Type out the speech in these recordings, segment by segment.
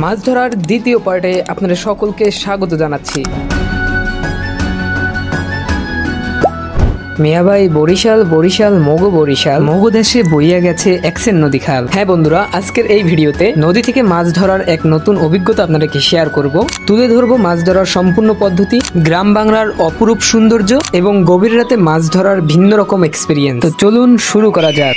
মাছ ধরার দ্বিতীয় পার্টে আপনাদের সকলকে স্বাগত জানাচ্ছি। মিয়াবাই বরিশাল বরিশাল মগো বরিশাল মগো দেশে বইয়া গেছে একসেন নদী খাল। হ্যাঁ বন্ধুরা, আজকের এই ভিডিওতে নদী থেকে মাছ ধরার এক নতুন অভিজ্ঞতা আপনাদেরকে শেয়ার করব। তুলে ধরবো মাছ ধরার সম্পূর্ণ পদ্ধতি, গ্রাম বাংলার অপরূপ সৌন্দর্য এবং গভীর রাতে মাছ ধরার ভিন্ন রকম এক্সপিরিয়েন্স। তো চলুন শুরু করা যাক।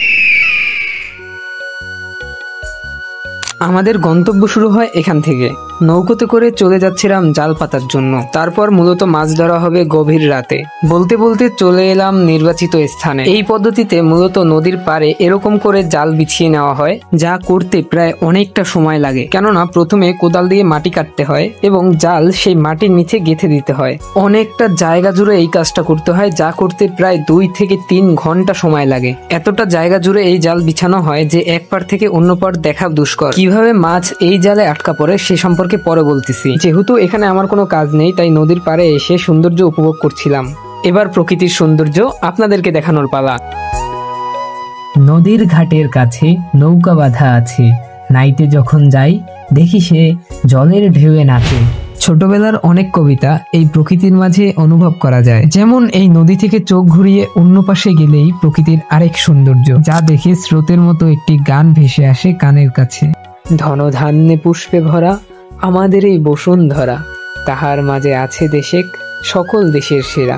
আমাদের গন্তব্য শুরু হয় এখান থেকে। নৌকোতে করে চলে যাচ্ছিলাম জাল পাতার জন্য। তারপর মূলত মাছ ধরা হবে গভীর রাতে। বলতে বলতে চলে এলাম নির্বাচিত স্থানে। এই পদ্ধতিতে মূলত নদীর পাড়ে এরকম করে জাল বিছিয়ে নেওয়া হয়, যা করতে প্রায় অনেকটা সময় লাগে। কেননা প্রথমে কোদাল দিয়ে মাটি কাটতে হয় এবং জাল সেই মাটির নিচে গেঁথে দিতে হয়। অনেকটা জায়গা জুড়ে এই কাজটা করতে হয়, যা করতে প্রায় 2 থেকে 3 ঘন্টা সময় লাগে। এতটা জায়গা জুড়ে এই জাল বিছানো হয় যে এক পার থেকে অন্য পার দেখা দুষ্কর। কিভাবে মাছ এই জালে আটকা পড়ে সে সম্পর্কে পরে বলতেছি। যেহেতু এখানে আমার কোনো কাজ নেই, তাই নদীর পাড়ে এসে সৌন্দর্য উপভোগ করছিলাম। এবার প্রকৃতির সৌন্দর্য আপনাদেরকে দেখানোর পালা। নদীর ঘাটের কাছে নৌকা বাঁধা আছে, নাইতে যখন যাই দেখি সে জলের ঢেউয়ে নাচে। ছোটবেলার অনেক কবিতা এই প্রকৃতির মাঝে অনুভব করা যায়। যেমন এই নদী থেকে চোখ ঘুরিয়ে অন্য পাশে গেলেই প্রকৃতির আরেক সৌন্দর্য, যা দেখে স্রোতের মতো একটি গান ভেসে আসে কানের কাছে। ধনধান্যে পুষ্পে ভরা আমাদের এই বসুন্ধরা, তাহার মাঝে আছে দেশেক সকল দেশের সেরা।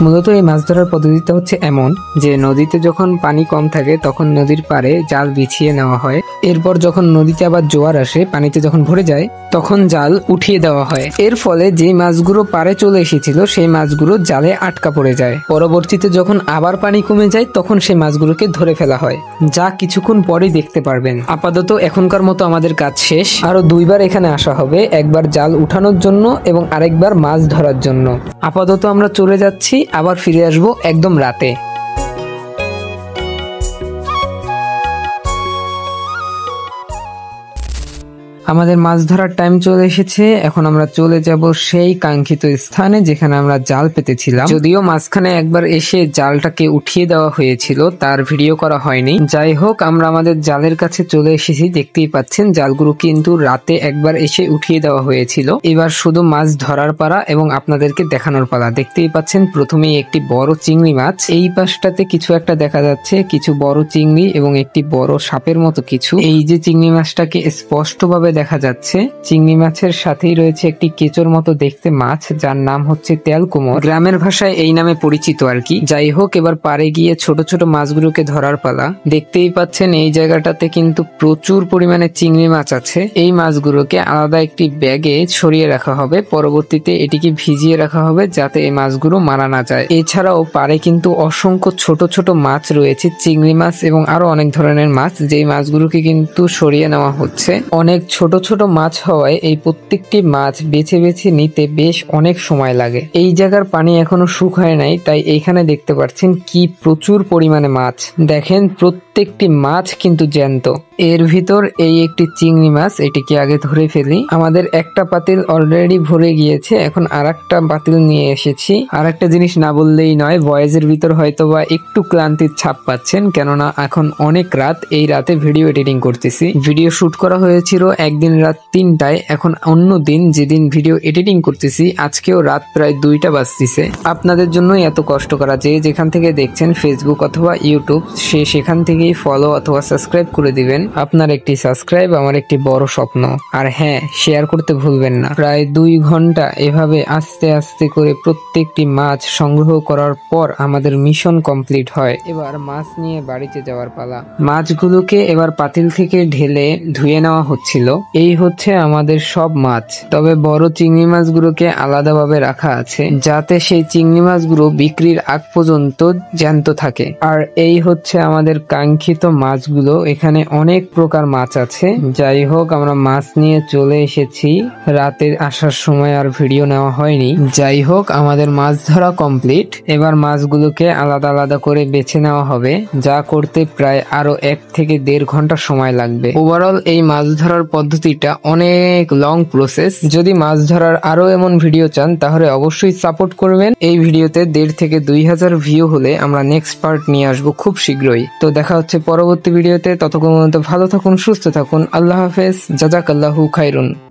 মূলত এই মাছ ধরার পদ্ধতিটা হচ্ছে এমন যে নদীতে যখন পানি কম থাকে তখন নদীর পাড়ে জাল বিছিয়ে নেওয়া হয়। এরপর যখন নদীতে আবার জোয়ার আসে, পানিতে যখন ভরে যায় তখন জাল উঠিয়ে দেওয়া হয়। এর ফলে যে মাছগুলো পাড়ে চলে এসেছিল সেই মাছগুলো জালে আটকা পড়ে যায়। পরবর্তীতে যখন আবার পানি কমে যায় তখন সেই মাছগুলোকে ধরে ফেলা হয়, যা কিছুক্ষণ পরেই দেখতে পারবেন। আপাতত এখনকার মতো আমাদের কাজ শেষ। আরো 2 বার এখানে আসা হবে, একবার জাল উঠানোর জন্য এবং আরেকবার মাছ ধরার জন্য। আপাতত আমরা চলে যাচ্ছি, আবার ফিরে আসবো একদম রাতে। আমাদের মাছ ধরার টাইম চলে এসেছে। এখন আমরা চলে যাব সেই কাঙ্ক্ষিত স্থানে যেখানে আমরা জাল পেতেছিলাম। যদিও মাঝখানে একবার এসে জালটাকে উঠিয়ে দেওয়া হয়েছিল, তার ভিডিও করা হয়নি। যাই হোক, আমরা আমাদের জালের কাছে চলে এসেছি। দেখতেই পাচ্ছেন জালগুলো কিন্তু রাতে একবার এসে উঠিয়ে দেওয়া হয়েছিল। এবার শুধু মাছ ধরার পালা এবং আপনাদেরকে দেখানোর পালা। দেখতেই পাচ্ছেন প্রথমেই একটি বড় চিংড়ি মাছ। এই পাশটাতে কিছু একটা দেখা যাচ্ছে, কিছু বড় চিংড়ি এবং একটি বড় সাপের মতো কিছু। এই যে চিংড়ি মাছটাকে স্পষ্টভাবে দেখা যাচ্ছে। চিংড়ি মাছের সাথেই রয়েছে একটি কেঁচোর মতো দেখতে মাছ, যার নাম হচ্ছে তেলকুমোর। গ্রামের ভাষায় এই নামে পরিচিত আর কি। যাই হোক, এবার পাড়ে গিয়ে ছোট ছোট মাছগুলোকে ধরার পালা। দেখতেই পাচ্ছেন এই জায়গাটাতে কিন্তু প্রচুর পরিমাণে চিংড়ি মাছ আছে। এই মাছগুলোকে আলাদা একটি ব্যাগে ছড়িয়ে রাখা হবে, পরবর্তীতে এটিকে ভিজিয়ে রাখা হবে যাতে এই মাছগুলো মারা না যায়। এছাড়াও পাড়ে কিন্তু অসংখ্য ছোট ছোট মাছ রয়েছে, চিংড়ি মাছ এবং আরো অনেক ধরনের মাছ, যেই মাছগুলোকে কিন্তু সরিয়ে নেওয়া হচ্ছে। অনেক ছোট ছোট মাছ হওয়ায় এই প্রত্যেকটি মাছ বেছে বেছে নিতে বেশ অনেক সময় লাগে। এই জায়গার পানি এখনো শুকায় নাই, তাই এইখানে দেখতে পাচ্ছেন কি প্রচুর পরিমাণে মাছ। দেখেন প্রত্যেকটি মাছ কিন্তু জ্যান্ত। এর ভিতর এই একটি চিংড়ি মাছ, এটিকে আগে ধরে ফেলি। আমাদের একটা পাতিল অলরেডি ভরে গিয়েছে, এখন আরেকটা পাতিল নিয়ে এসেছি। আর একটা জিনিস না বললেই নয়, ভয়েসের ভিতর হয়তো বা একটু ক্লান্তির ছাপ পাচ্ছেন, কেননা এখন অনেক রাত। এই রাতে ভিডিও এডিটিং করতেছি। ভিডিও শুট করা হয়েছিল একদিন রাত 3টায়, এখন অন্য দিন যেদিন ভিডিও এডিটিং করতেছি আজকেও রাত প্রায় 2টা বাজতেছে। আপনাদের জন্যই এত কষ্ট করা। যে যেখান থেকে দেখছেন, ফেসবুক অথবা ইউটিউব, সেখান থেকেই ফলো অথবা সাবস্ক্রাইব করে দিবেন। আপনার একটি সাবস্ক্রাইব আমার একটি বড় স্বপ্ন। আর হ্যাঁ, শেয়ার করতে ভুলবেন না। প্রায় 2 ঘন্টা এভাবে আস্তে আস্তে করে প্রত্যেকটি মাছ সংগ্রহ করার পর আমাদের মিশন কমপ্লিট হয়। এবার মাছ নিয়ে বাড়িতে যাওয়ার পালা। মাছগুলোকে এবার পাতিল থেকে ঢেলে ধুয়ে নেওয়া হচ্ছিল। এই হচ্ছে আমাদের সব মাছ, তবে বড় চিংড়ি মাছগুলোকে আলাদাভাবে রাখা আছে যাতে সেই চিংড়ি মাছগুলো বিক্রির আগ পর্যন্ত জ্যান্ত থাকে। আর এই হচ্ছে আমাদের কাঙ্ক্ষিত মাছগুলো। এখানে অনেক প্রকার মাছ আছে। যাই হোক, আমরা মাছ নিয়ে চলে এসেছি। রাতে আসার সময় আর ভিডিও নেওয়া হয়নি। যাই হোক, আমাদের মাছ ধরা কমপ্লিট। এবার মাছগুলোকে আলাদা আলাদা করে বেছে নেওয়া হবে, যা করতে প্রায় আরো 1 থেকে 1.5 ঘন্টা সময় লাগবে। ওভারঅল এই মাছ ধরার পদ্ধতিটা অনেক লং প্রসেস। যদি মাছ ধরার আরো এমন ভিডিও চান তাহলে অবশ্যই সাপোর্ট করবেন। এই ভিডিওতে 1.5 থেকে 2,000 ভিউ হলে আমরা নেক্সট পার্ট নিয়ে আসবো খুব শীঘ্রই। তো দেখা হচ্ছে পরবর্তী ভিডিওতে। ততক্ষণ পর্যন্ত ভালো থাকুন, সুস্থ থাকুন। আল্লাহ হাফেজ। জাযাকাল্লাহু খাইরুন।